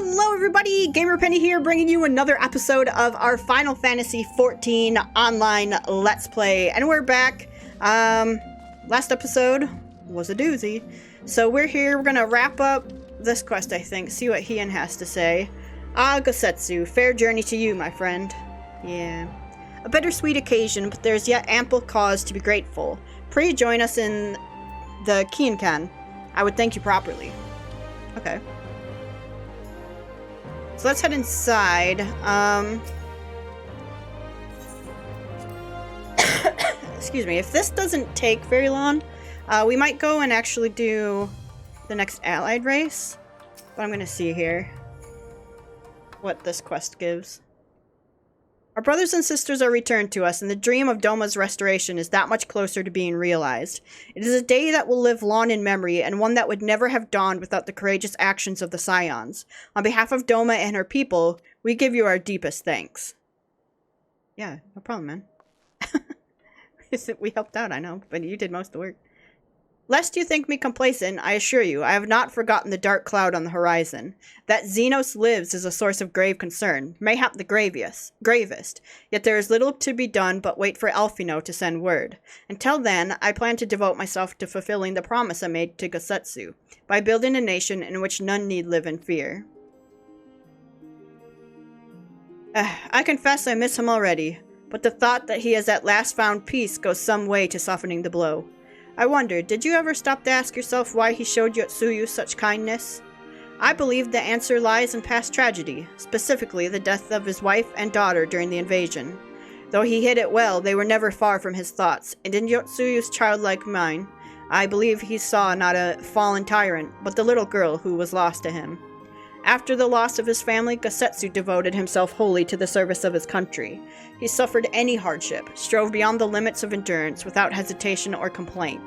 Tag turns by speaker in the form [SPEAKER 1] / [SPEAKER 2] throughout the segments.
[SPEAKER 1] Hello everybody, Gamer Penny here, bringing you another episode of our Final Fantasy XIV online Let's Play, and we're back. Last episode was a doozy, so we're here, we're gonna wrap up this quest, I think, see what Hien has to say. Gosetsu, fair journey to you, my friend. Yeah. A bittersweet occasion, but there's yet ample cause to be grateful. Pray join us in the Kienkan. I would thank you properly. Okay. So let's head inside. Excuse me. If this doesn't take very long, we might go and actually do the next allied race. But I'm going to see here what this quest gives. Our brothers and sisters are returned to us, and the dream of Doma's restoration is that much closer to being realized. It is a day that will live long in memory, and one that would never have dawned without the courageous actions of the Scions. On behalf of Doma and her people, we give you our deepest thanks. Yeah, no problem, man. We helped out, I know, but you did most of the work. Lest you think me complacent, I assure you, I have not forgotten the dark cloud on the horizon. That Xenos lives is a source of grave concern, mayhap the gravest. Yet there is little to be done but wait for Alphino to send word. Until then, I plan to devote myself to fulfilling the promise I made to Gosetsu, by building a nation in which none need live in fear. I confess I miss him already, but the thought that he has at last found peace goes some way to softening the blow. I wonder, did you ever stop to ask yourself why he showed Yotsuyu such kindness? I believe the answer lies in past tragedy, specifically the death of his wife and daughter during the invasion. Though he hid it well, they were never far from his thoughts, and in Yotsuyu's childlike mind, I believe he saw not a fallen tyrant, but the little girl who was lost to him. After the loss of his family, Gosetsu devoted himself wholly to the service of his country. He suffered any hardship, strove beyond the limits of endurance without hesitation or complaint.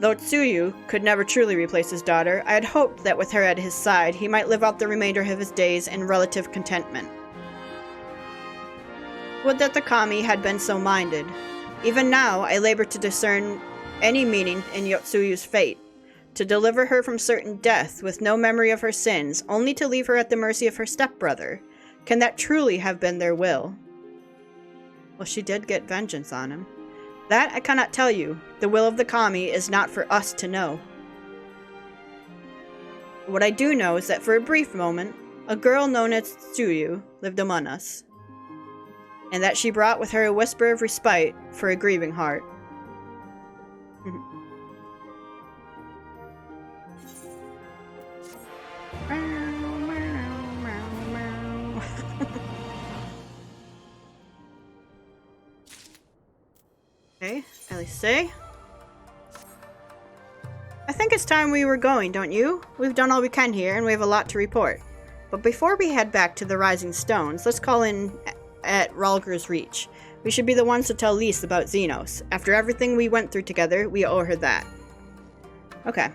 [SPEAKER 1] Though Tsuyu could never truly replace his daughter, I had hoped that with her at his side, he might live out the remainder of his days in relative contentment. Would that the kami had been so minded. Even now, I labor to discern any meaning in Yotsuyu's fate. To deliver her from certain death, with no memory of her sins, only to leave her at the mercy of her stepbrother. Can that truly have been their will? Well, she did get vengeance on him. That I cannot tell you. The will of the kami is not for us to know. What I do know is that for a brief moment, a girl known as Tsuyu lived among us, and that she brought with her a whisper of respite for a grieving heart. Okay, Alice. I think it's time we were going, don't you? We've done all we can here, and we have a lot to report. But before we head back to the Rising Stones, let's call in at Ralger's Reach. We should be the ones to tell Lise about Xenos. After everything we went through together, we owe her that. Okay.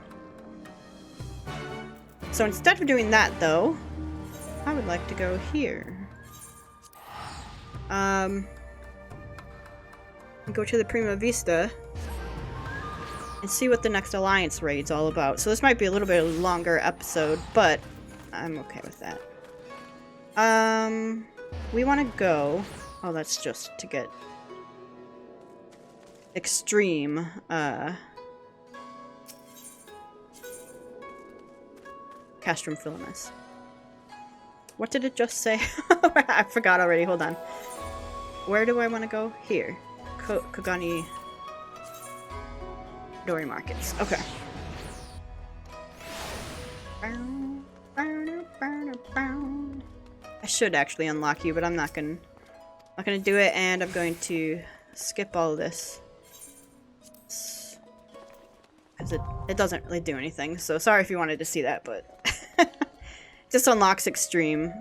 [SPEAKER 1] So instead of doing that, though, I would like to go here. Go to the Prima Vista and see what the next Alliance raid's all about. So this might be a little bit longer episode, but I'm okay with that. We want to go... Oh, that's just to get extreme, Castrum Filimus. What did it just say? I forgot already, hold on. Where do I want to go? Here. Kogani Dori Markets. Okay. I should actually unlock you, but I'm not gonna do it, and I'm going to skip all of this. Because it doesn't really do anything, so sorry if you wanted to see that, but just unlocks extreme.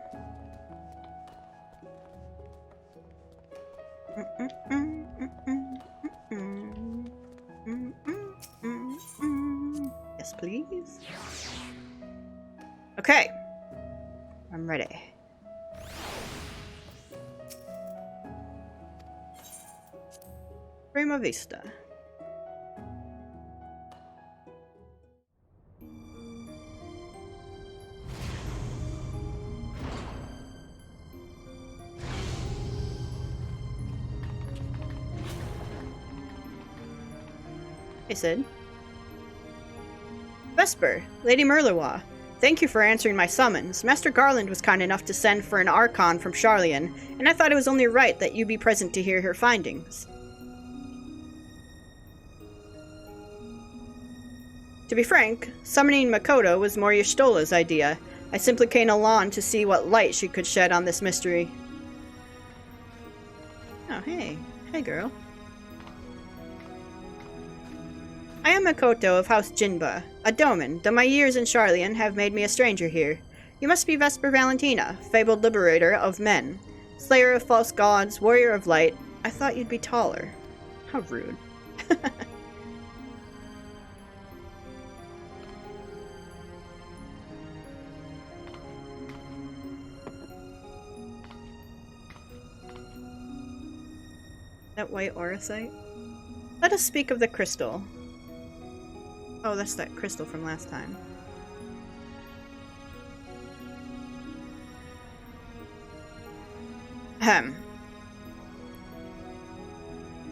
[SPEAKER 1] Yes, please. Okay. I'm ready. Prima Vista. Hey, Sid. Vesper, Lady Merlois. Thank you for answering my summons. Master Garland was kind enough to send for an Archon from Charlian, and I thought it was only right that you be present to hear her findings. To be frank, summoning Makoto was more Y'shtola's idea. I simply came along to see what light she could shed on this mystery. Oh, hey. Hey, girl. I am Makoto of House Jinba, a Doman, though my years in Charlian have made me a stranger here. You must be Vesper Valentina, fabled liberator of men. Slayer of false gods, warrior of light. I thought you'd be taller. How rude. That white auracite? Let us speak of the crystal. Oh, that's that crystal from last time. Ahem.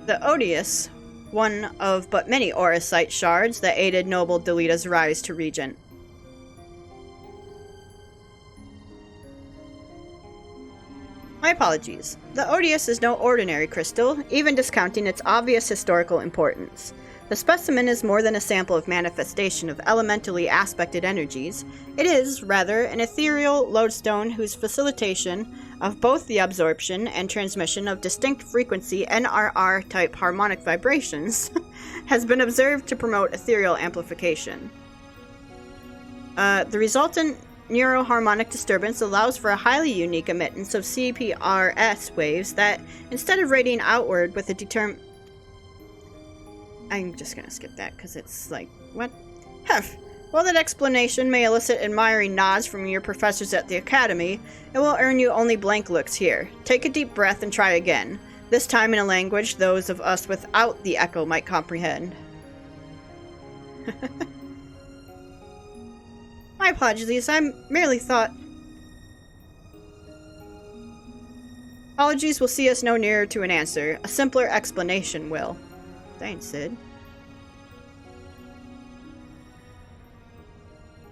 [SPEAKER 1] The Odious, one of but many auracite shards that aided noble Delita's rise to regent. My apologies. The Odious is no ordinary crystal, even discounting its obvious historical importance. The specimen is more than a sample of manifestation of elementally aspected energies. It is, rather, an ethereal lodestone whose facilitation of both the absorption and transmission of distinct frequency NRR-type harmonic vibrations has been observed to promote ethereal amplification. The resultant neuroharmonic disturbance allows for a highly unique emittance of CPRS waves that, instead of radiating outward with a determined... I'm just gonna skip that, because it's like, what? Huff. While that explanation may elicit admiring nods from your professors at the Academy, it will earn you only blank looks here. Take a deep breath and try again. This time in a language those of us without the echo might comprehend. My apologies, I merely thought... Apologies will see us no nearer to an answer. A simpler explanation will. Thanks, Sid.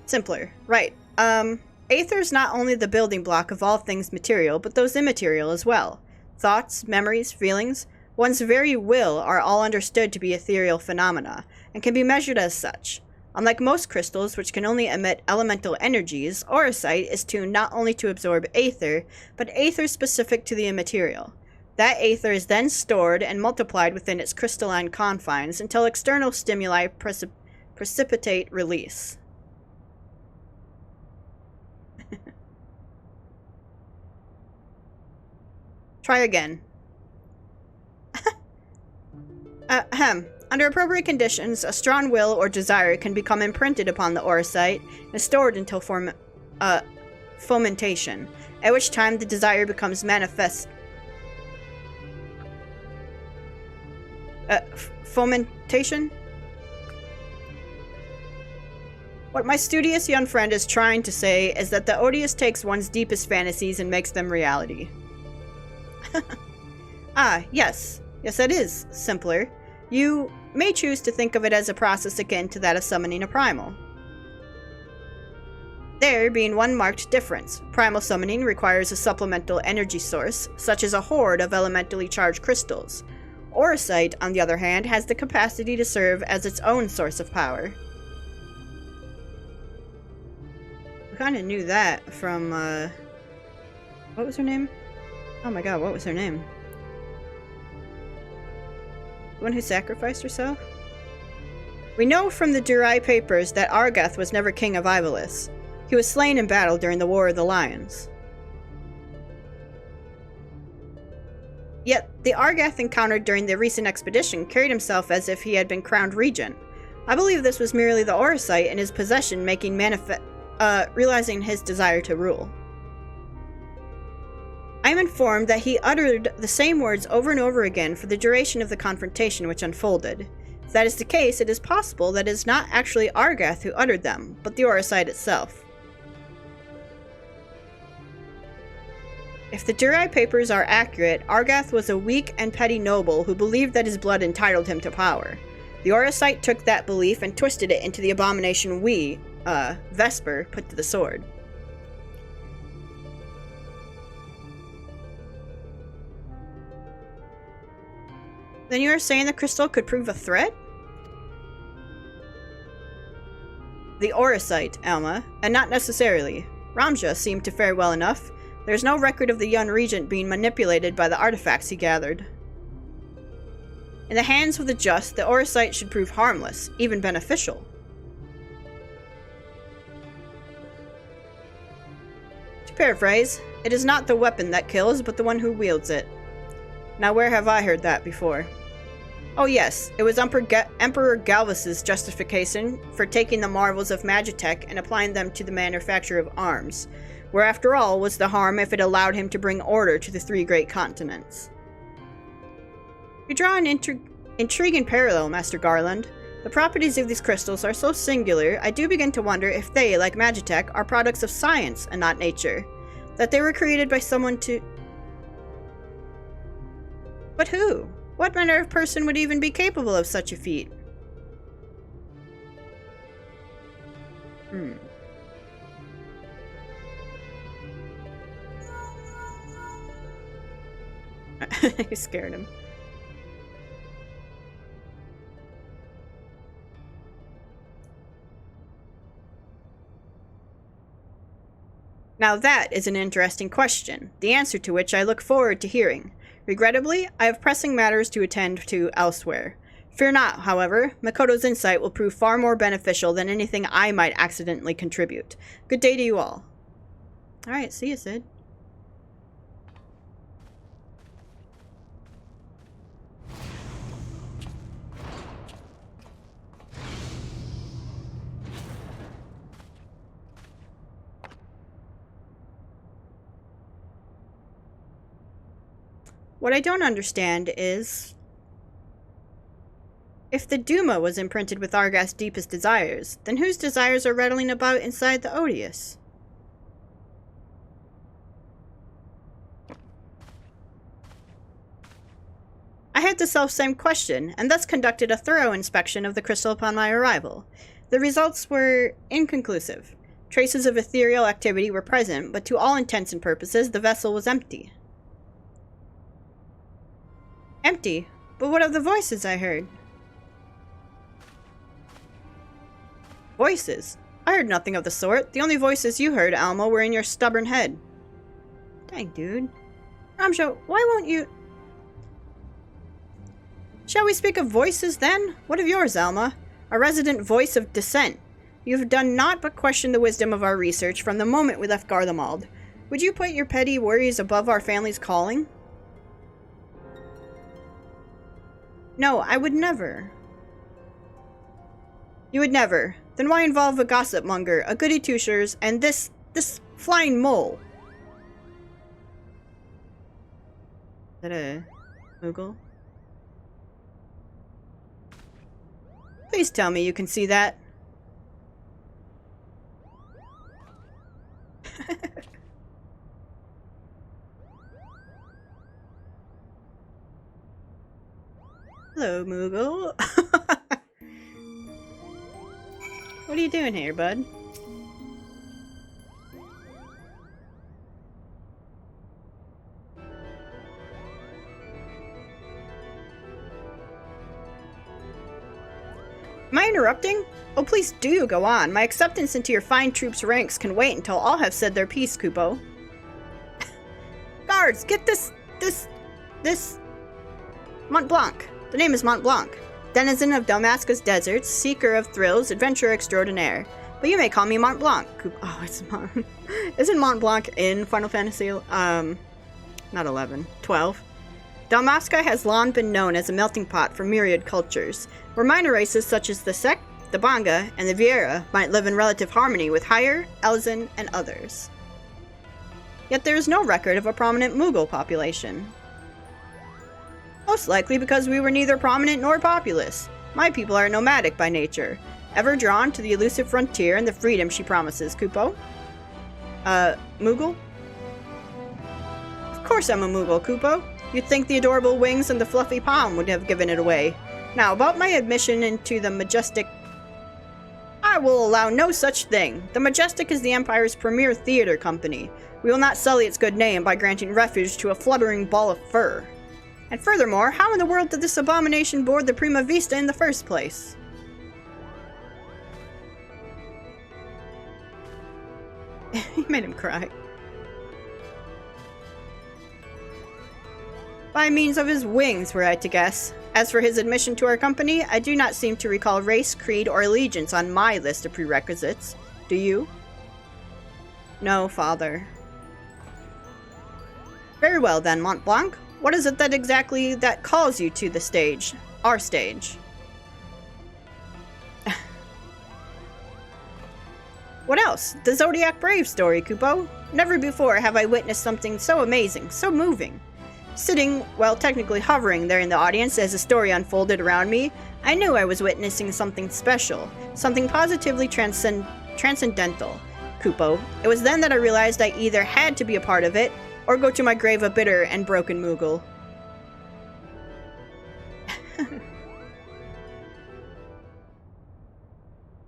[SPEAKER 1] Simpler. Right. Aether's not only the building block of all things material, but those immaterial as well. Thoughts, memories, feelings, one's very will are all understood to be ethereal phenomena, and can be measured as such. Unlike most crystals, which can only emit elemental energies, auracite is tuned not only to absorb aether, but aether specific to the immaterial. That aether is then stored and multiplied within its crystalline confines until external stimuli precipitate release. Try again. Under appropriate conditions, a strong will or desire can become imprinted upon the auracite and stored until fomentation, at which time the desire becomes manifest. Fomentation? What my studious young friend is trying to say is that the Odious takes one's deepest fantasies and makes them reality. Ah, yes. Yes, that is simpler. You may choose to think of it as a process akin to that of summoning a primal. There being one marked difference. Primal summoning requires a supplemental energy source, such as a horde of elementally charged crystals. Auracite, on the other hand, has the capacity to serve as its own source of power. I kinda knew that from, what was her name? Oh my god, what was her name? The one who sacrificed herself? We know from the Durai papers that Argath was never king of Ivalis. He was slain in battle during the War of the Lions. Yet, the Argath encountered during the recent expedition carried himself as if he had been crowned regent. I believe this was merely the auracite in his possession realizing his desire to rule. I am informed that he uttered the same words over and over again for the duration of the confrontation which unfolded. If that is the case, it is possible that it is not actually Argath who uttered them, but the auracite itself. If the Durai papers are accurate, Argath was a weak and petty noble who believed that his blood entitled him to power. The auracite took that belief and twisted it into the abomination we, Vesper, put to the sword. Then you are saying the crystal could prove a threat? The auracite, Alma, and not necessarily. Ramja seemed to fare well enough. There's no record of the young regent being manipulated by the artifacts he gathered. In the hands of the just, the auracite should prove harmless, even beneficial. To paraphrase, it is not the weapon that kills, but the one who wields it. Now where have I heard that before? Oh yes, it was Emperor Galvus's justification for taking the marvels of Magitech and applying them to the manufacture of arms, where after all was the harm if it allowed him to bring order to the 3 great continents. You draw an intriguing parallel, Master Garland. The properties of these crystals are so singular, I do begin to wonder if they, like Magitech, are products of science and not nature. That they were created by someone to... But who? What manner of person would even be capable of such a feat? You scared him. Now that is an interesting question, the answer to which I look forward to hearing. Regrettably, I have pressing matters to attend to elsewhere. Fear not, however, Makoto's insight will prove far more beneficial than anything I might accidentally contribute. Good day to you all. Alright, see you, Sid. What I don't understand is... if the Doma was imprinted with Argath's deepest desires, then whose desires are rattling about inside the Odious? I had the self-same question, and thus conducted a thorough inspection of the crystal upon my arrival. The results were inconclusive. Traces of ethereal activity were present, but to all intents and purposes, the vessel was empty. Empty? But what of the voices I heard? Voices? I heard nothing of the sort. The only voices you heard, Alma, were in your stubborn head. Dang, dude. Ramja, why won't you... Shall we speak of voices, then? What of yours, Alma? A resident voice of dissent. You have done naught but question the wisdom of our research from the moment we left Garlemald. Would you put your petty worries above our family's calling? No, I would never. You would never. Then why involve a gossip monger, a goody two-shoes, and this flying mole? Is that a moogle? Please tell me you can see that. Hello, Moogle. What are you doing here, bud? Am I interrupting? Oh, please do go on. My acceptance into your fine troops' ranks can wait until all have said their piece, Kupo. Guards, get this... Mont Blanc. The name is Mont Blanc. Denizen of Dalmasca's deserts, seeker of thrills, adventurer extraordinaire. But you may call me Mont Blanc. Oh, it's Mont... Isn't Mont Blanc in Final Fantasy, not 11, 12? Dalmasca has long been known as a melting pot for myriad cultures, where minor races such as the Sek, the Banga, and the Viera might live in relative harmony with Higher, Elzen, and others. Yet there is no record of a prominent Moogle population. Most likely because we were neither prominent nor populous. My people are nomadic by nature, ever drawn to the elusive frontier and the freedom she promises, Kupo. Moogle? Of course I'm a Moogle, Kupo. You'd think the adorable wings and the fluffy palm would have given it away. Now, about my admission into the Majestic... I will allow no such thing. The Majestic is the Empire's premier theater company. We will not sully its good name by granting refuge to a fluttering ball of fur. And furthermore, how in the world did this abomination board the Prima Vista in the first place? He made him cry. By means of his wings, were I to guess. As for his admission to our company, I do not seem to recall race, creed, or allegiance on my list of prerequisites. Do you? No, father. Very well then, Mont Blanc. What is it that exactly that calls you to the stage? Our stage. What else? The Zodiac Brave story, Kupo. Never before have I witnessed something so amazing, so moving. Sitting, well, technically hovering there in the audience as the story unfolded around me, I knew I was witnessing something special, something positively transcendental. Kupo. It was then that I realized I either had to be a part of it, or go to my grave a bitter and broken moogle.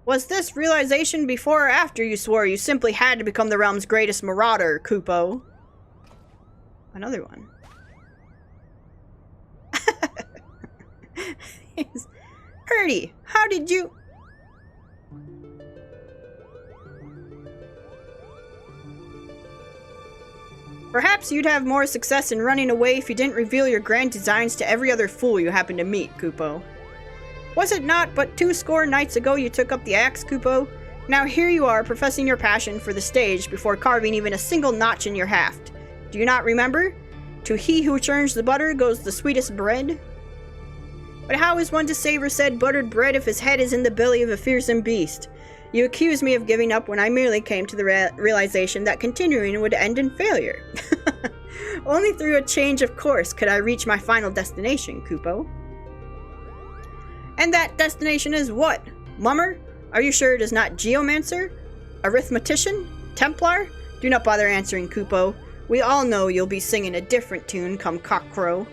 [SPEAKER 1] Was this realization before or after you swore you simply had to become the realm's greatest marauder, Kupo? Another one. Hurdy, how did you... Perhaps you'd have more success in running away if you didn't reveal your grand designs to every other fool you happen to meet, Kupo. Was it not but 2 nights ago you took up the axe, Kupo? Now here you are professing your passion for the stage before carving even a single notch in your haft. Do you not remember? To he who churns the butter goes the sweetest bread. But how is one to savor said buttered bread if his head is in the belly of a fearsome beast? You accuse me of giving up when I merely came to the realization that continuing would end in failure. Only through a change of course could I reach my final destination, Kupo. And that destination is what? Mummer? Are you sure it is not Geomancer? Arithmetician? Templar? Do not bother answering, Kupo. We all know you'll be singing a different tune come cockcrow.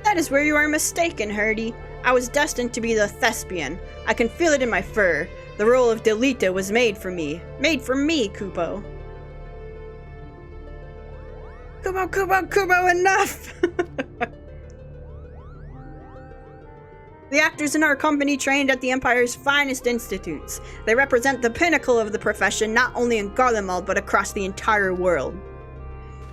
[SPEAKER 1] That is where you are mistaken, Hurdy. I was destined to be the thespian. I can feel it in my fur. The role of Delita was made for me. Made for me, Kupo. Kupo, enough! The actors in our company trained at the Empire's finest institutes. They represent the pinnacle of the profession not only in Garlemald but across the entire world.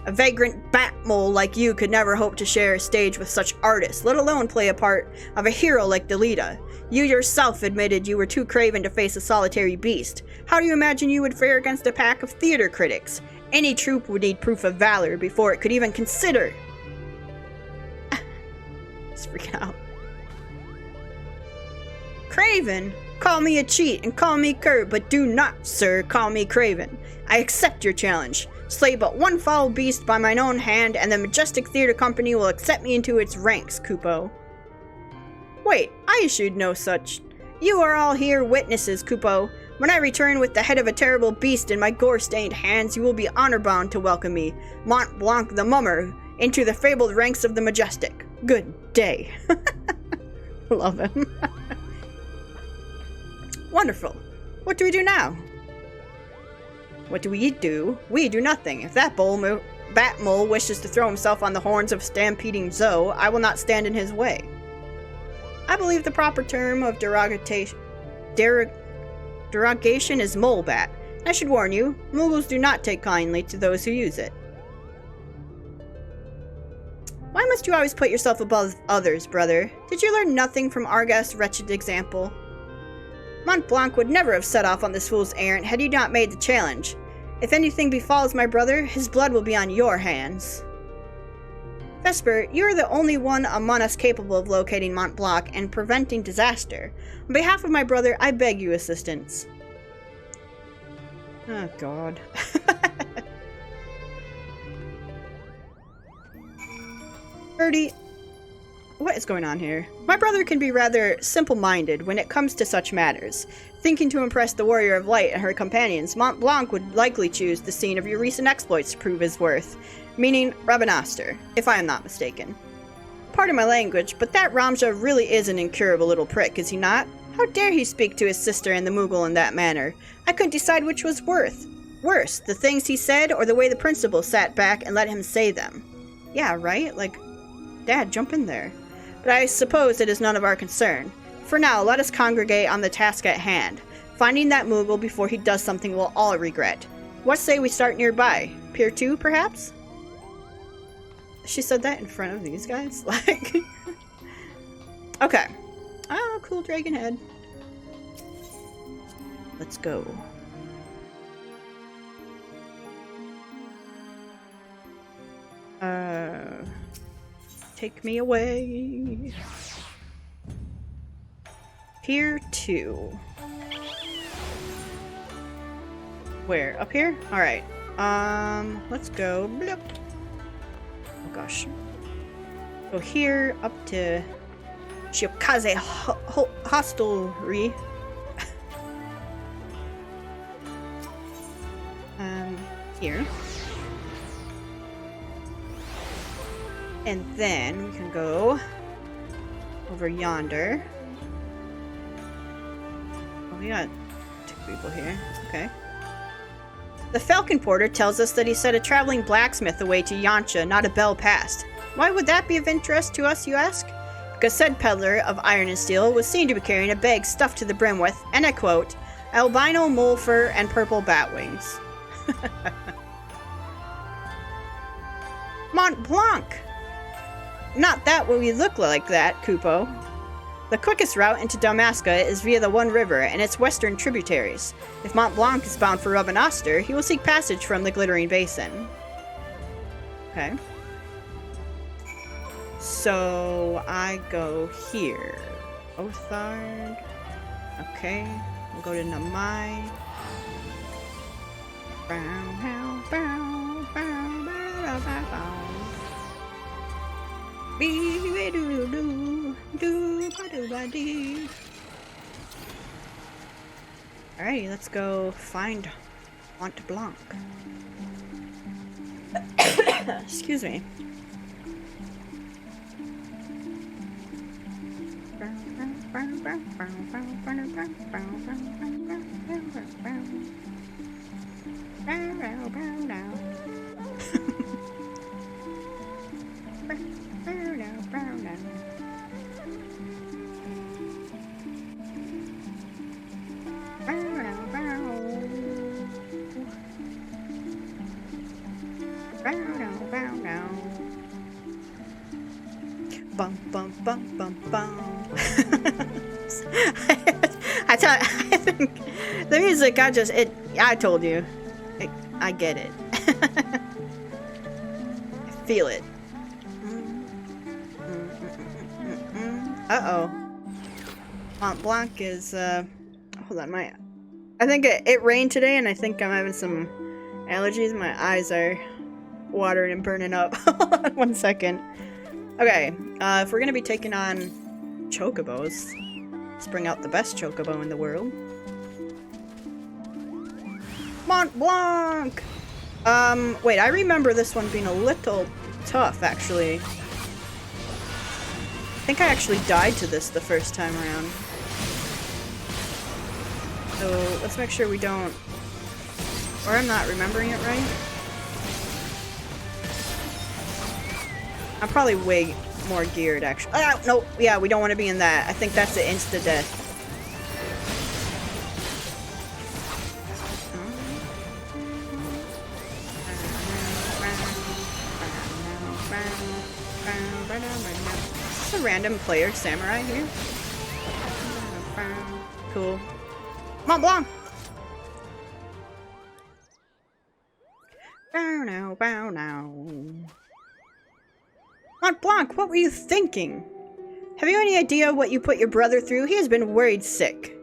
[SPEAKER 1] A vagrant bat mole like you could never hope to share a stage with such artists, let alone play a part of a hero like Delita. You yourself admitted you were too craven to face a solitary beast. How do you imagine you would fare against a pack of theater critics? Any troupe would need proof of valor before it could even consider. Just freaking out. Craven? Call me a cheat and call me cur, but do not, sir, call me Craven. I accept your challenge. Slay but one foul beast by mine own hand, and the Majestic Theater Company will accept me into its ranks, Kupo. Wait, I issued no such. You are all here witnesses, Kupo. When I return with the head of a terrible beast in my gore-stained hands, you will be honor-bound to welcome me, Mont Blanc the Mummer, into the fabled ranks of the Majestic. Good day. Love him. Wonderful. What do we do now? What do we do? We do nothing. If that bat mole wishes to throw himself on the horns of stampeding Zoe, I will not stand in his way. I believe the proper term of derogation is molebat. I should warn you, moogles do not take kindly to those who use it. Why must you always put yourself above others, brother? Did you learn nothing from Argast's wretched example? Mont Blanc would never have set off on this fool's errand had he not made the challenge. If anything befalls my brother, his blood will be on your hands. Vesper, you are the only one among us capable of locating Mont Blanc and preventing disaster. On behalf of my brother, I beg you assistance. Oh, God. Birdie, what is going on here? My brother can be rather simple-minded when it comes to such matters. Thinking to impress the Warrior of Light and her companions, Mont Blanc would likely choose the scene of your recent exploits to prove his worth, meaning Rabanastre, if I am not mistaken. Pardon my language, but that Ramja really is an incurable little prick, is he not? How dare he speak to his sister and the moogle in that manner? I couldn't decide which was worse, the things he said or the way the principal sat back and let him say them. Yeah, right? Like, Dad, jump in there. But I suppose it is none of our concern. For now, let us congregate on the task at hand. Finding that moogle before he does something we'll all regret. What say we start nearby? Pier 2, perhaps? She said that in front of these guys? Like... Okay. Oh, cool dragon head. Let's go. Take me away. Pier 2. Where? Up here? Alright. Let's go. Bloop. Oh gosh. Go here, up to Shiokaze Hostelry. Here. And then we can go over yonder. Oh, we got 2 people here. Okay. The Falcon Porter tells us that he set a traveling blacksmith away to Yancha, not a bell passed. Why would that be of interest to us, you ask? Because said peddler of iron and steel was seen to be carrying a bag stuffed to the brim with, and I quote, albino mole fur and purple bat wings. Mont Blanc! Not that we look like that, Kupo. The quickest route into Damascus is via the One River and its western tributaries. If Mont Blanc is bound for Rabanastre, he will seek passage from the Glittering Basin. Okay. So, I go here. Othard. Okay. We'll go to Namai. Alrighty, let's go find Mont Blanc. Excuse me. Bum bum bum bum bum. I think the music. I told you. I get it. I feel it. Uh-oh. Mont Blanc is, hold on, I think it rained today, and I think I'm having some allergies. My eyes are watering and burning up. Hold on 1 second. Okay, if we're gonna be taking on chocobos, let's bring out the best chocobo in the world. Mont Blanc! Wait, I remember this one being a little tough, actually. I think I actually died to this the first time around. So, let's make sure we don't... Or I'm not remembering it right. I'm probably way more geared, actually. Ah, no, yeah, we don't want to be in that. I think that's the insta-death. Is this a random player samurai here? Cool. Mont Blanc! Bow now, bow now. Mont Blanc, what were you thinking? Have you any idea what you put your brother through? He has been worried sick.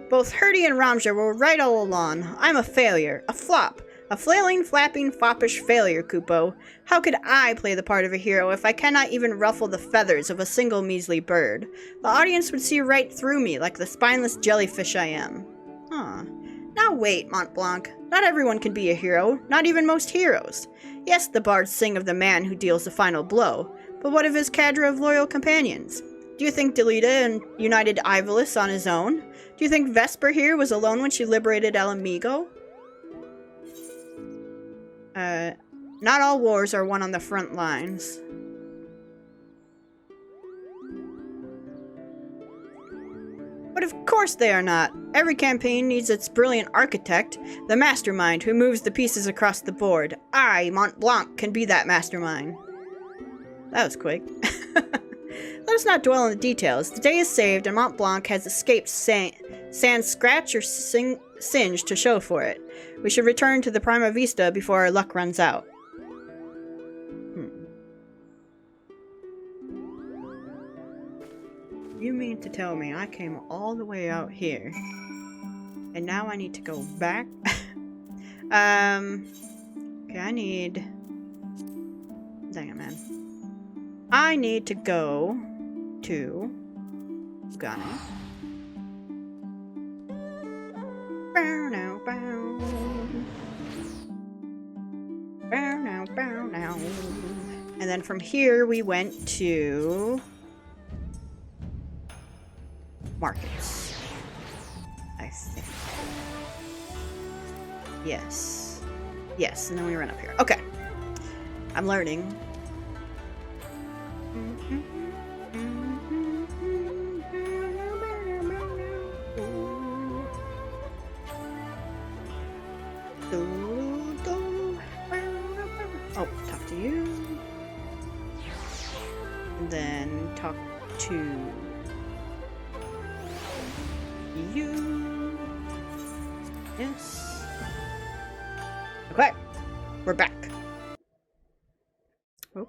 [SPEAKER 1] Both Herdy and Ramja were right all along. I'm a failure. A flop. A flailing, flapping, foppish failure, Kupo. How could I play the part of a hero if I cannot even ruffle the feathers of a single measly bird? The audience would see right through me like the spineless jellyfish I am. Huh. Now wait, Mont Blanc. Not everyone can be a hero, not even most heroes. Yes, the bards sing of the man who deals the final blow, But what of his cadre of loyal companions? Do you think Delita united Ivalice on his own? Do you think Vesper here was alone when she liberated El Amigo? Not all wars are won on the front lines. But of course they are not. Every campaign needs its brilliant architect, the mastermind who moves the pieces across the board. I, Mont Blanc, can be that mastermind. That was quick. Let us not dwell on the details. The day is saved and Mont Blanc has escaped sans scratch or singe to show for it. We should return to the Prima Vista before our luck runs out. You mean to tell me I came all the way out here, and now I need to go back? Okay, I need... Dang it, man. I need to go to... Ghana. Bow now, bow. Bow now, bow now. And then from here we went to... markets. I think. Yes. Yes, and then we run up here. Okay. I'm learning. Oh, talk to you. And then talk to you. Yes. Okay. We're back. Oh,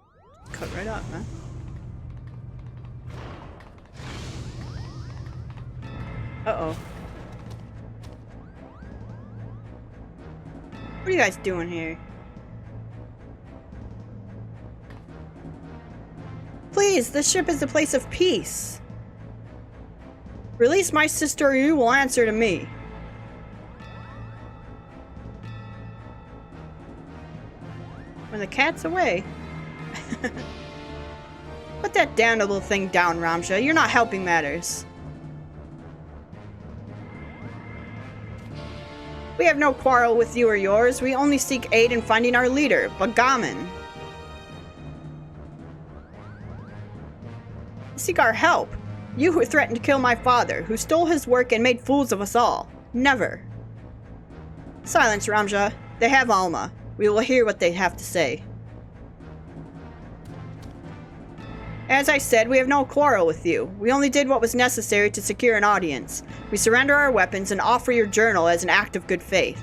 [SPEAKER 1] cut right up, huh? Uh-oh. What are you guys doing here? Please, this ship is a place of peace. Release my sister or you will answer to me. When the cat's away. Put that damnable thing down, Ramja. You're not helping matters. We have no quarrel with you or yours. We only seek aid in finding our leader, Bagaman. Seek our help. You who threatened to kill my father, who stole his work and made fools of us all. Never. Silence, Ramja. They have Alma. We will hear what they have to say. As I said, we have no quarrel with you. We only did what was necessary to secure an audience. We surrender our weapons and offer your journal as an act of good faith.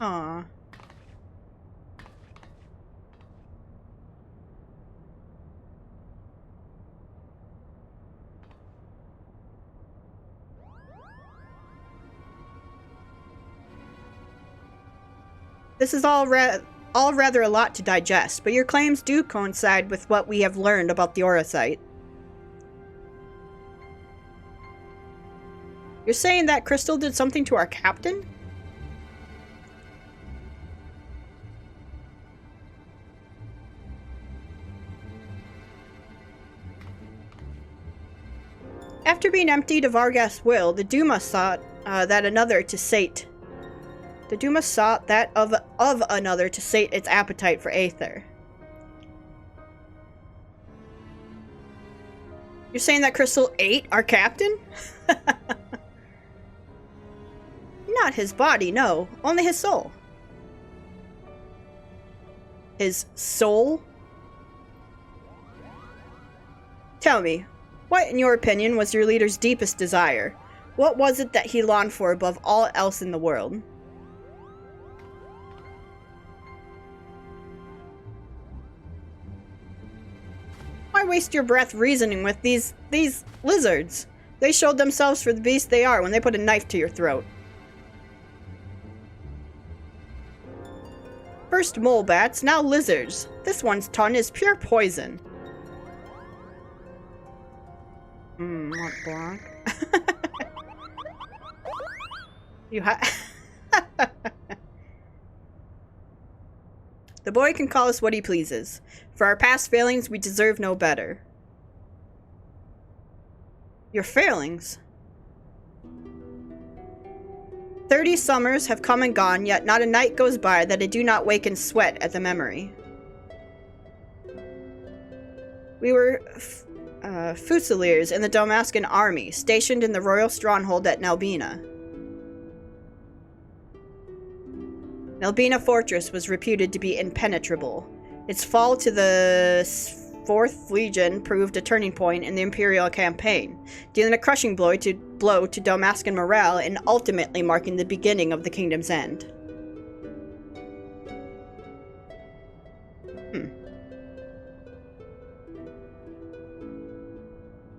[SPEAKER 1] Aww. This is all rather a lot to digest, but your claims do coincide with what we have learned about the auracite. You're saying that crystal did something to our captain? After being emptied of Argas' will, the Doma sought that another to sate. The Doma sought that of another to sate its appetite for aether. You're saying that crystal ate our captain? Not his body, no. Only his soul. His soul? Tell me, what, in your opinion, was your leader's deepest desire? What was it that he longed for above all else in the world? Why waste your breath reasoning with these lizards? They showed themselves for the beast they are when they put a knife to your throat. First mole bats, now lizards. This one's tongue is pure poison. Mont Blanc. You The boy can call us what he pleases. For our past failings, we deserve no better. Your failings? 30 summers have come and gone, yet not a night goes by that I do not wake and sweat at the memory. We were Fusiliers in the Damascan army, stationed in the royal stronghold at Nelbina. Nelbina Fortress was reputed to be impenetrable. Its fall to the 4th Legion proved a turning point in the Imperial campaign, dealing a crushing blow to Damascan morale and ultimately marking the beginning of the kingdom's end.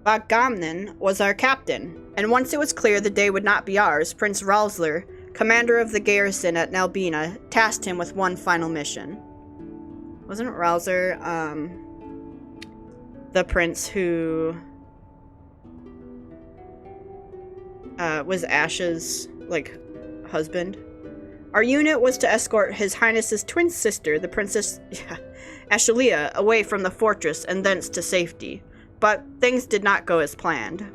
[SPEAKER 1] Bagamnin was our captain, and once it was clear the day would not be ours, Prince Ralsler, commander of the garrison at Nelbina, tasked him with one final mission. Wasn't Ralsler, the prince who was Ash's, husband? Our unit was to escort His Highness's twin sister, the Princess Ashelia, away from the fortress and thence to safety. But things did not go as planned.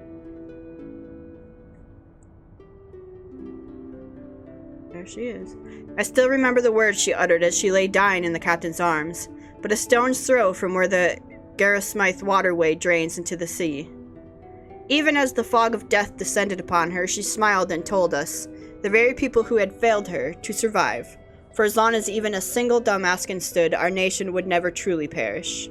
[SPEAKER 1] There she is. I still remember the words she uttered as she lay dying in the captain's arms, but a stone's throw from where the Garrismith waterway drains into the sea. Even as the fog of death descended upon her, she smiled and told us, the very people who had failed her, to survive. For as long as even a single Damascan stood, our nation would never truly perish.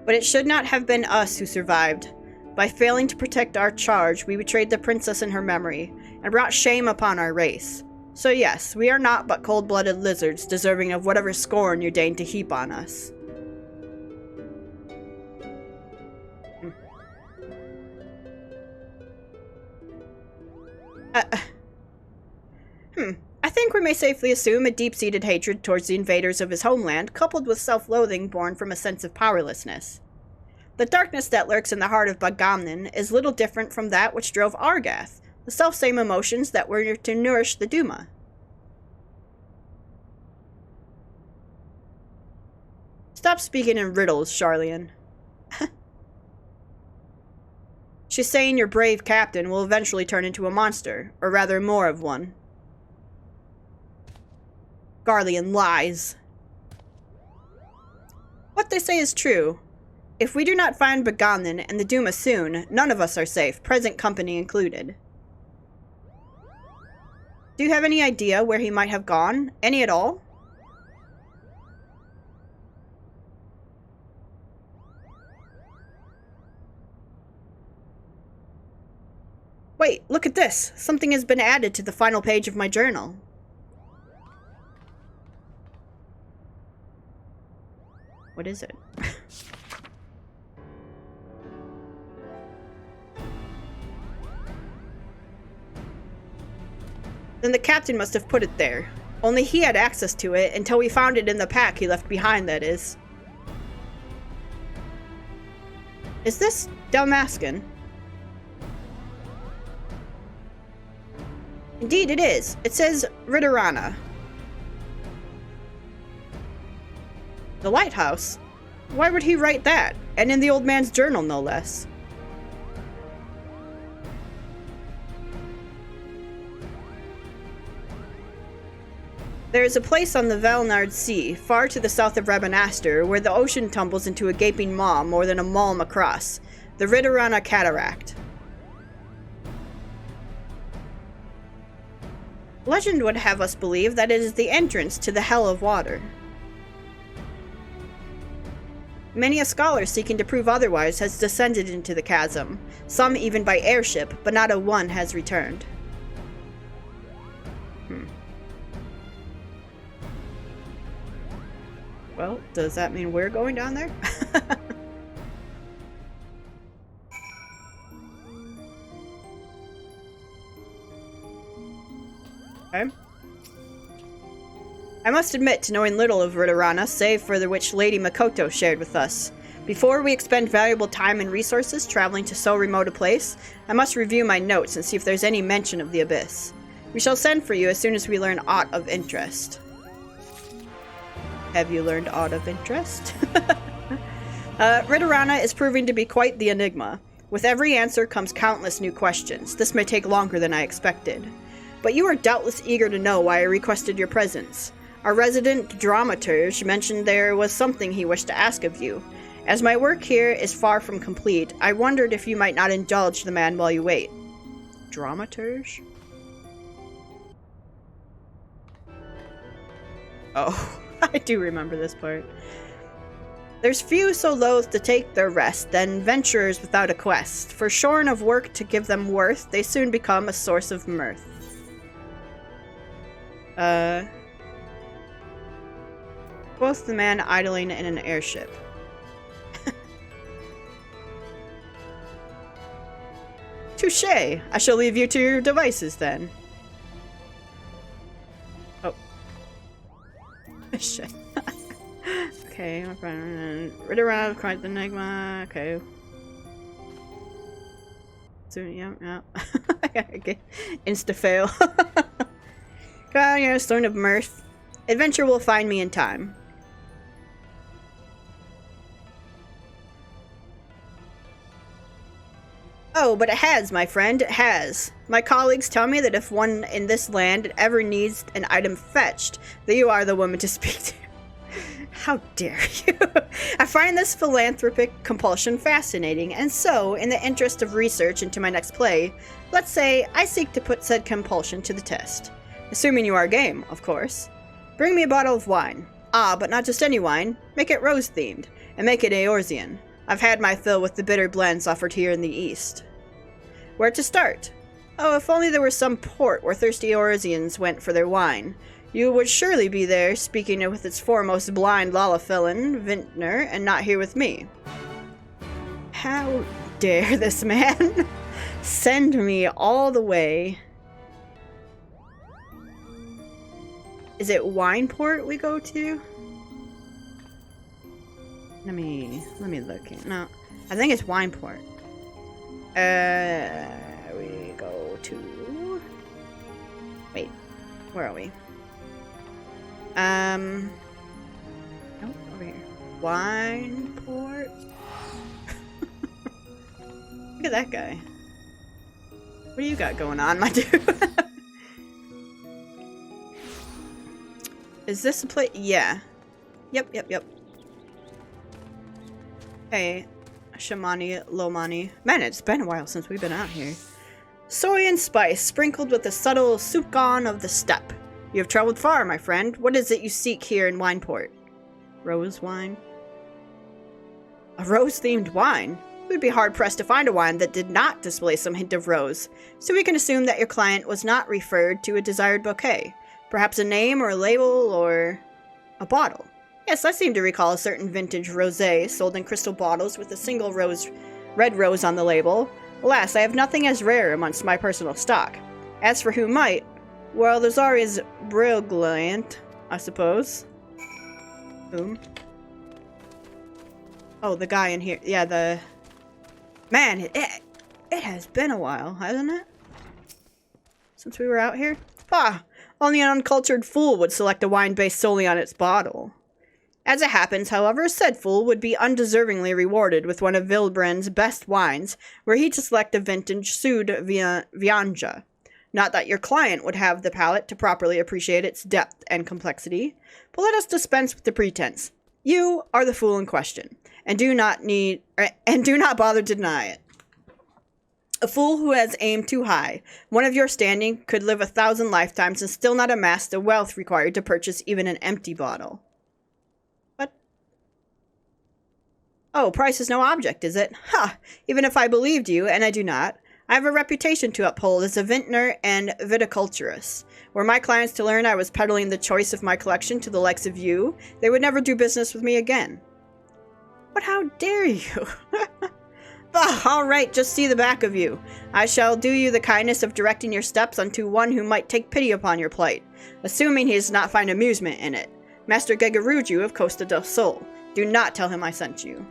[SPEAKER 1] But it should not have been us who survived. By failing to protect our charge, we betrayed the princess in her memory, and brought shame upon our race. So yes, we are not but cold-blooded lizards, deserving of whatever scorn you deign to heap on us. I think we may safely assume a deep-seated hatred towards the invaders of his homeland, coupled with self-loathing born from a sense of powerlessness. The darkness that lurks in the heart of Bagamnin is little different from that which drove Argath, the self-same emotions that were to nourish the Doma. Stop speaking in riddles, Charlian. She's saying your brave captain will eventually turn into a monster, or rather more of one. Garlean lies. What they say is true. If we do not find Bagamnin and the Duma soon, none of us are safe, present company included. Do you have any idea where he might have gone? Any at all? Wait, look at this! Something has been added to the final page of my journal. What is it? Then the captain must have put it there. Only he had access to it until we found it in the pack he left behind, that is. Is this Dalmascan? Indeed it is. It says Ridorana. The lighthouse? Why would he write that? And in the old man's journal, no less. There is a place on the Valnard Sea, far to the south of Rabanastre, where the ocean tumbles into a gaping maw more than a malm across, the Ridorana Cataract. Legend would have us believe that it is the entrance to the Hell of Water. Many a scholar seeking to prove otherwise has descended into the chasm, some even by airship, but not a one has returned. Well, does that mean we're going down there? I must admit to knowing little of Ridorana, save for the which Lady Makoto shared with us. Before we expend valuable time and resources traveling to so remote a place, I must review my notes and see if there's any mention of the Abyss. We shall send for you as soon as we learn aught of interest. Have you learned aught of interest? Ridorana is proving to be quite the enigma. With every answer comes countless new questions. This may take longer than I expected. But you are doubtless eager to know why I requested your presence. Our resident dramaturge mentioned there was something he wished to ask of you. As my work here is far from complete, I wondered if you might not indulge the man while you wait. Dramaturge? Oh, I do remember this part. There's few so loath to take their rest than venturers without a quest. For shorn of work to give them worth, they soon become a source of mirth. Quoth the man idling in an airship. Touché! I shall leave you to your devices then. Oh. Shit. Okay, my friend. Ridorana cried the enigma. Okay. So, yeah. Okay. Insta fail. Stone of mirth. Adventure will find me in time. Oh, but it has, my friend, it has. My colleagues tell me that if one in this land ever needs an item fetched, that you are the woman to speak to. How dare you? I find this philanthropic compulsion fascinating, and so, in the interest of research into my next play, let's say I seek to put said compulsion to the test. Assuming you are game, of course. Bring me a bottle of wine. Ah, but not just any wine. Make it rose-themed, and make it Eorzean. I've had my fill with the bitter blends offered here in the East. Where to start? Oh, if only there were some port where thirsty Eorzeans went for their wine. You would surely be there, speaking with its foremost blind Lalafellin, vintner, and not here with me. How dare this man send me all the way? Is it Wineport we go to? Let me look here. No, I think it's Wineport. We go to... Wait, where are we? Nope, over here. Wineport? Look at that guy. What do you got going on, my dude? Is this a place? Yeah. Yep. Hey, Shamani, Lomani. Man, it's been a while since we've been out here. Soy and spice, sprinkled with the subtle soupçon of the steppe. You have traveled far, my friend. What is it you seek here in Wineport? Rose wine? A rose-themed wine? It would be hard-pressed to find a wine that did not display some hint of rose, so we can assume that your client was not referred to a desired bouquet. Perhaps a name or a label or a bottle. Yes, I seem to recall a certain vintage rosé sold in crystal bottles with a single red rose on the label. Alas, I have nothing as rare amongst my personal stock. As for who might, well, there's always brilliant, I suppose. Boom. Oh, the guy in here. Yeah, the... Man, it has been a while, hasn't it? Since we were out here? Ah, only an uncultured fool would select a wine based solely on its bottle. As it happens, however, said fool would be undeservingly rewarded with one of Vilbrand's best wines, were he to select a vintage Sud Vianja. Not that your client would have the palate to properly appreciate its depth and complexity, but let us dispense with the pretense. You are the fool in question, and do not bother to deny it. A fool who has aimed too high, one of your standing, could live 1,000 lifetimes and still not amass the wealth required to purchase even an empty bottle. What? Oh, price is no object, is it? Ha! Even if I believed you, and I do not, I have a reputation to uphold as a vintner and viticulturist. Were my clients to learn I was peddling the choice of my collection to the likes of you, they would never do business with me again. But how dare you? Ah, all right, just see the back of you. I shall do you the kindness of directing your steps unto one who might take pity upon your plight, assuming he does not find amusement in it. Master Gegaruju of Costa del Sol. Do not tell him I sent you.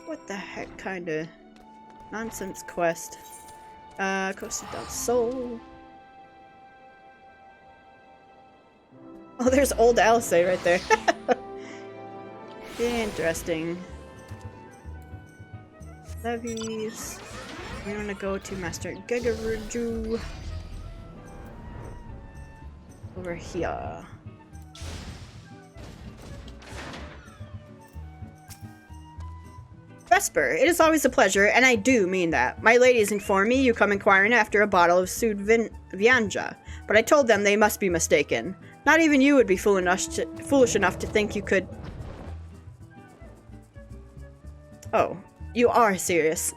[SPEAKER 1] What the heck kind of nonsense quest? Costa del Sol. Oh, there's old Alice right there. Interesting. Levies. We're gonna go to Master Gegaruju. Over here. Vesper, it is always a pleasure, and I do mean that. My ladies inform me you come inquiring after a bottle of Sud Vianja, but I told them they must be mistaken. Not even you would be foolish enough to think you could... Oh, you are serious.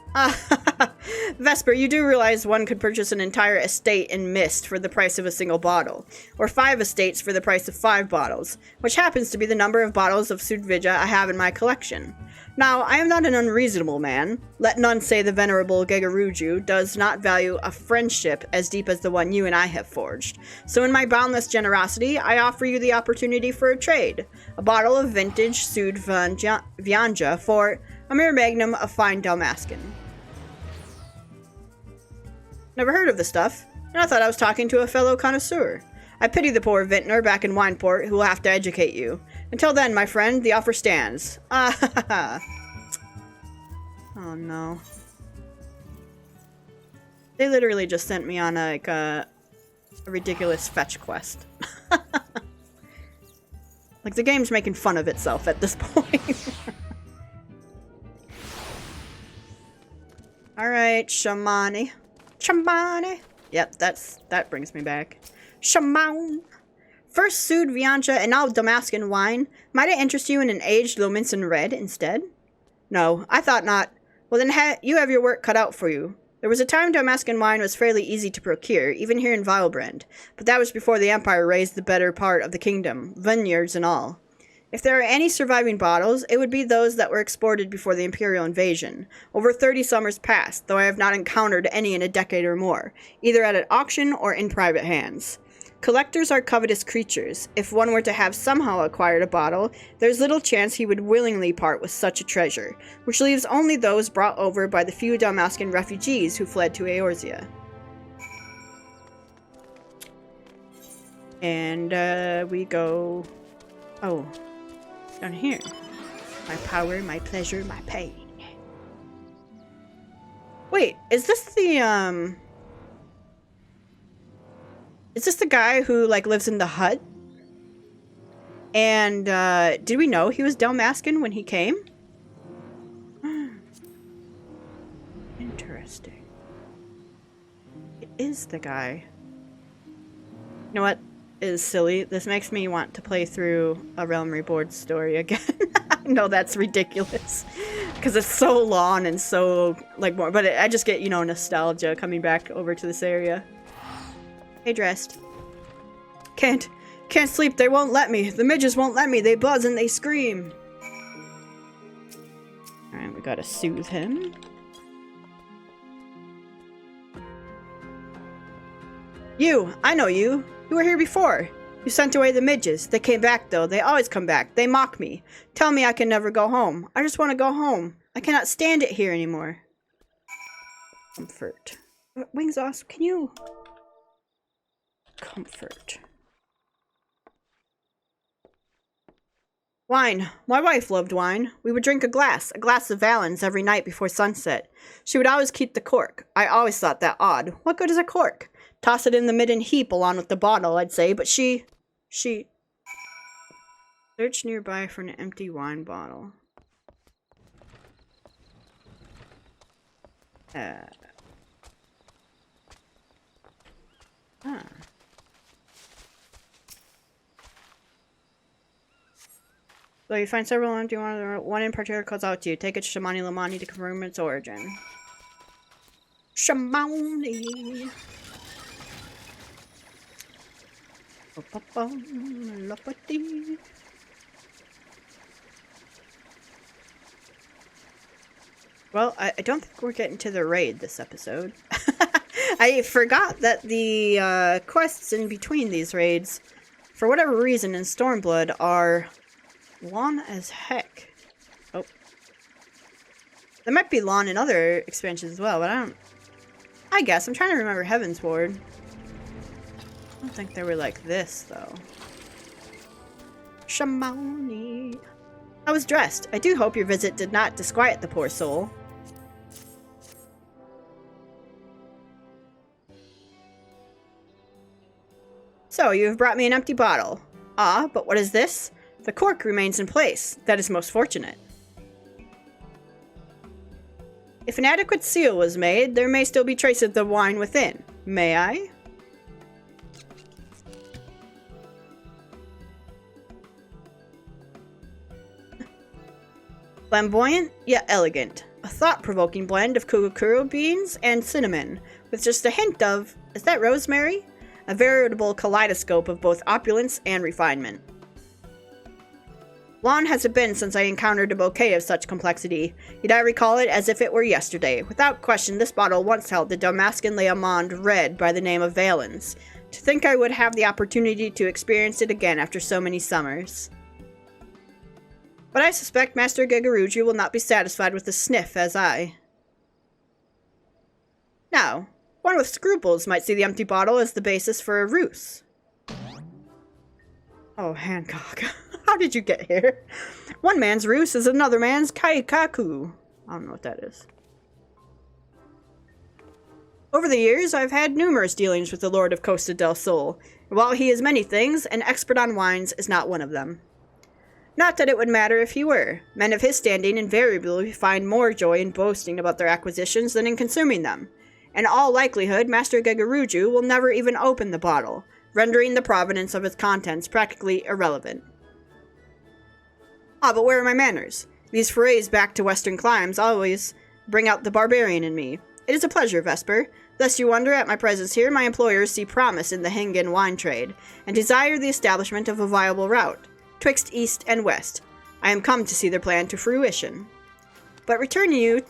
[SPEAKER 1] Vesper, you do realize one could purchase an entire estate in mist for the price of a single bottle, or 5 estates for the price of 5 bottles, which happens to be the number of bottles of Sud Vija I have in my collection. Now, I am not an unreasonable man. Let none say the venerable Gegaruju does not value a friendship as deep as the one you and I have forged. So in my boundless generosity, I offer you the opportunity for a trade. A bottle of vintage Sud Vianja for a mere magnum of fine Dalmascan. Never heard of the stuff, and I thought I was talking to a fellow connoisseur. I pity the poor vintner back in Wineport who will have to educate you. Until then, my friend, the offer stands. Oh no. They literally just sent me on a ridiculous fetch quest. Like, the game's making fun of itself at this point. Alright, Shamani. Shamani! Yep, that brings me back. Shaman! First Sud Vianja and now Damascan wine. Might it interest you in an aged Lominsan red instead? No, I thought not. Well then you have your work cut out for you. There was a time Damascan wine was fairly easy to procure, even here in Vilebrand, but that was before the Empire raised the better part of the kingdom, vineyards and all. If there are any surviving bottles, it would be those that were exported before the Imperial invasion. Over 30 summers past, though I have not encountered any in a decade or more, either at an auction or in private hands. Collectors are covetous creatures. If one were to have somehow acquired a bottle, there's little chance he would willingly part with such a treasure, which leaves only those brought over by the few Dalmascan refugees who fled to Eorzea. And, we go... Oh. Down here. My power, my pleasure, my pain. Wait, is this the, Is this the guy who, like, lives in the hut? And, did we know he was Dalmascan when he came? Interesting. It is the guy. You know what is silly? This makes me want to play through a Realm Reborn story again. I know that's ridiculous. Because it's so long and so, like, more. But I just get, you know, nostalgia coming back over to this area. Hey, dressed. Can't sleep. They won't let me. The midges won't let me. They buzz and they scream. Alright, we gotta soothe him. You! I know you! You were here before! You sent away the midges. They came back, though. They always come back. They mock me. Tell me I can never go home. I just want to go home. I cannot stand it here anymore. Comfort. Wings Awesome, can you... Comfort. Wine. My wife loved wine. We would drink a glass of Valens every night before sunset. She would always keep the cork. I always thought that odd. What good is a cork? Toss it in the midden heap along with the bottle, I'd say, but she... Search nearby for an empty wine bottle. So you find several empty ones, one in particular calls out to you. Take it to Shamani Lamani to confirm its origin. Shamani! Well, I don't think we're getting to the raid this episode. I forgot that the quests in between these raids, for whatever reason in Stormblood, are long as heck. Oh. There might be long in other expansions as well, but I guess. I'm trying to remember Heaven's Ward. I don't think they were like this, though. Shamani. I was dressed. I do hope your visit did not disquiet the poor soul. So, you have brought me an empty bottle. Ah, but what is this? The cork remains in place. That is most fortunate. If an adequate seal was made, there may still be traces of the wine within. May I? Flamboyant, yet elegant. A thought-provoking blend of kukuru beans and cinnamon, with just a hint of... is that rosemary? A veritable kaleidoscope of both opulence and refinement. Long has it been since I encountered a bouquet of such complexity, yet I recall it as if it were yesterday. Without question, this bottle once held the Damascan Leomond red by the name of Valens. To think I would have the opportunity to experience it again after so many summers. But I suspect Master Gegaruju will not be satisfied with a sniff as I. Now, one with scruples might see the empty bottle as the basis for a ruse. Oh, Hancock. How did you get here? One man's ruse is another man's kaikaku. I don't know what that is. Over the years, I've had numerous dealings with the Lord of Costa del Sol. And while he is many things, an expert on wines is not one of them. Not that it would matter if he were. Men of his standing invariably find more joy in boasting about their acquisitions than in consuming them. In all likelihood, Master Gegaruju will never even open the bottle, rendering the provenance of its contents practically irrelevant. Ah, but where are my manners? These forays back to western climes always bring out the barbarian in me. It is a pleasure, Vesper. Lest you wonder at my presence here, my employers see promise in the Hingan wine trade, and desire the establishment of a viable route, twixt east and west. I am come to see their plan to fruition. But returning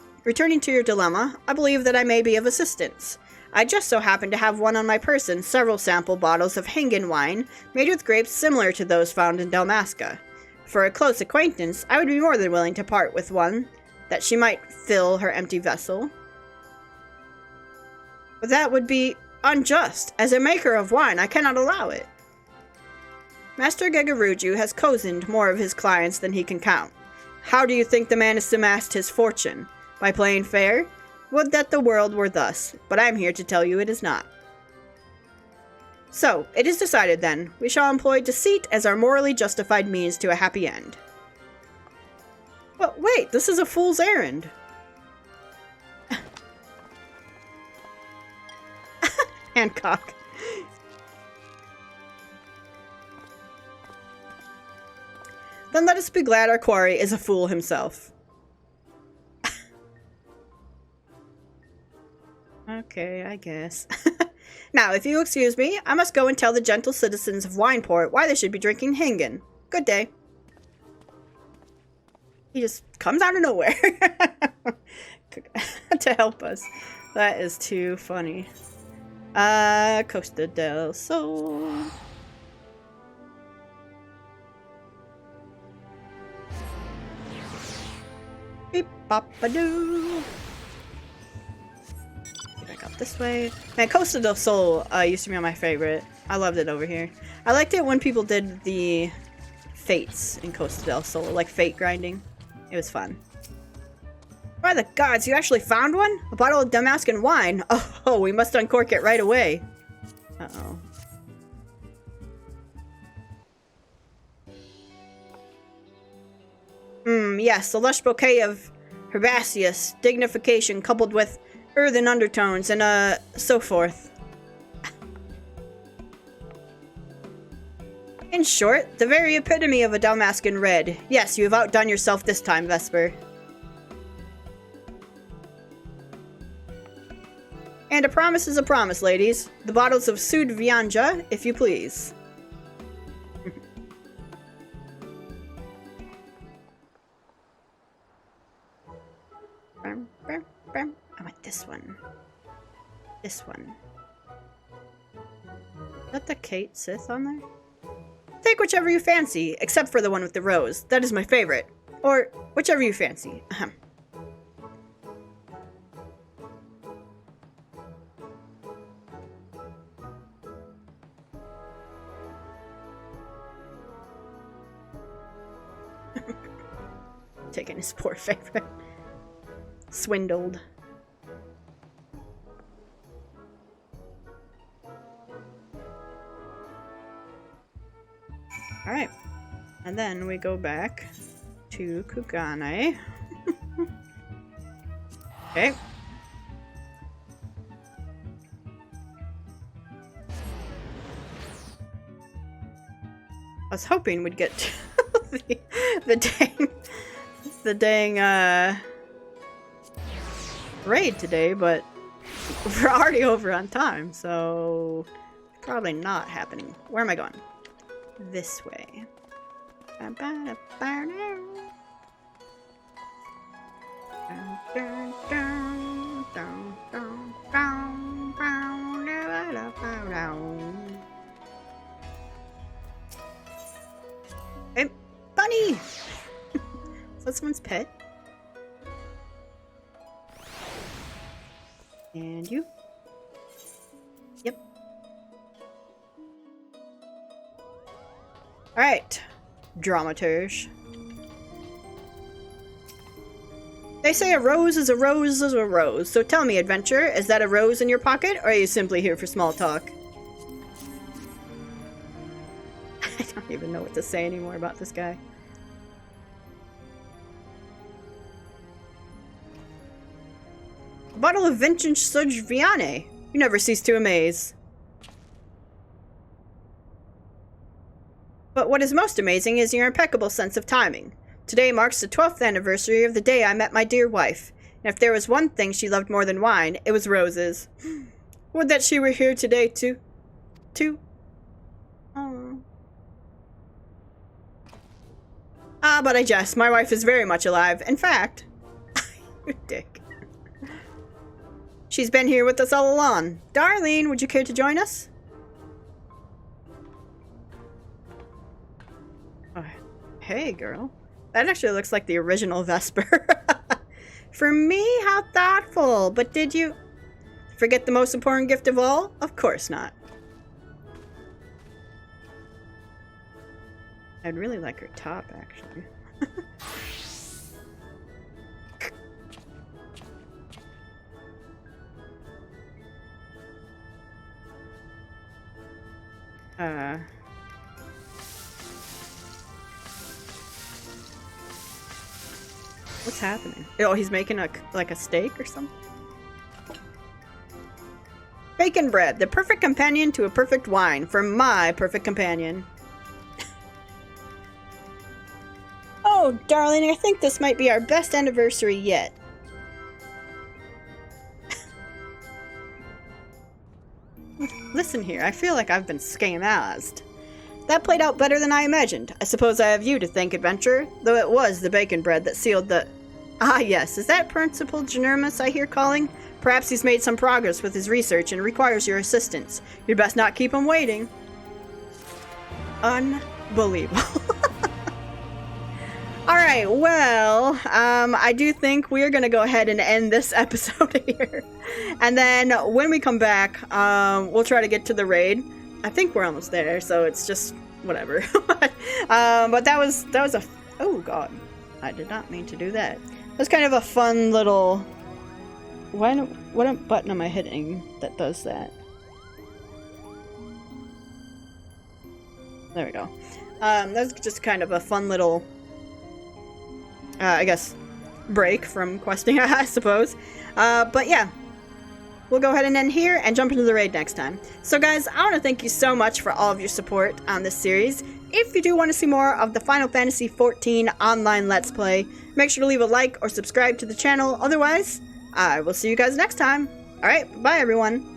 [SPEAKER 1] to your dilemma, I believe that I may be of assistance. I just so happen to have one on my person several sample bottles of Hingan wine made with grapes similar to those found in Dalmasca. For a close acquaintance, I would be more than willing to part with one, that she might fill her empty vessel. But that would be unjust. As a maker of wine, I cannot allow it. Master Gegaruju has cozened more of his clients than he can count. How do you think the man has amassed his fortune? By playing fair? Would that the world were thus, but I am here to tell you it is not. So, it is decided then. We shall employ deceit as our morally justified means to a happy end. But wait, this is a fool's errand. Hancock. Then let us be glad our quarry is a fool himself. Okay, I guess. Now, if you excuse me, I must go and tell the gentle citizens of Wineport why they should be drinking Hingan. Good day. He just comes out of nowhere to help us. That is too funny. Costa del Sol. Beep bop a doo. Back up this way. Man, Costa del Sol used to be my favorite. I loved it over here. I liked it when people did the fates in Costa del Sol, like fate grinding. It was fun. By the gods, you actually found one? A bottle of Damascan wine? Oh, we must uncork it right away. Uh-oh. Yes, a lush bouquet of herbaceous dignification coupled with earthen undertones and, so forth. In short, the very epitome of a Damascan red. Yes, you have outdone yourself this time, Vesper. And a promise is a promise, ladies. The bottles of Sud Vianja, if you please. I want this one. This one. Is that the Kate Sith on there? Take whichever you fancy, except for the one with the rose. That is my favorite. Or whichever you fancy. Ahem. Taking his poor favorite. Swindled. Alright. And then we go back to Kugane. Okay. I was hoping we'd get to the dang raid today, but we're already over on time, so probably not happening. Where am I going? This way. Hey, bunny! Is that someone's pet? And you? Yep. Alright. Dramaturge. They say a rose is a rose is a rose. So tell me, adventurer, is that a rose in your pocket, or are you simply here for small talk? I don't even know what to say anymore about this guy. A bottle of vintage Suge Viane. You never cease to amaze. But what is most amazing is your impeccable sense of timing. Today marks the 12th anniversary of the day I met my dear wife, and if there was one thing she loved more than wine, it was roses. Would that she were here today, too. Oh. Ah, but I jest. My wife is very much alive. In fact... you dick. She's been here with us all along. Darlene, would you care to join us? Oh, hey, girl. That actually looks like the original Vesper. For me? How thoughtful. But did you forget the most important gift of all? Of course not. I'd really like her top, actually. What's happening? Oh, he's making like a steak or something? Bacon bread, the perfect companion to a perfect wine. For my perfect companion. Oh, darling, I think this might be our best anniversary yet. Listen here, I feel like I've been scammed. That played out better than I imagined. I suppose I have you to thank, adventurer, though it was the bacon bread that sealed the... Ah, yes, is that Principal Genermus I hear calling? Perhaps he's made some progress with his research and requires your assistance. You'd best not keep him waiting. Unbelievable. Alright, well, I do think we're gonna go ahead and end this episode here. And then when we come back, we'll try to get to the raid. I think we're almost there, so it's just whatever. But that was a... Oh, God. I did not mean to do that. It was kind of a fun little... What button am I hitting that does that? There we go. That's just kind of a fun little... I guess, break from questing, I suppose. But yeah, we'll go ahead and end here and jump into the raid next time. So guys, I want to thank you so much for all of your support on this series. If you do want to see more of the Final Fantasy XIV online Let's Play, make sure to leave a like or subscribe to the channel. Otherwise, I will see you guys next time. Alright, bye everyone.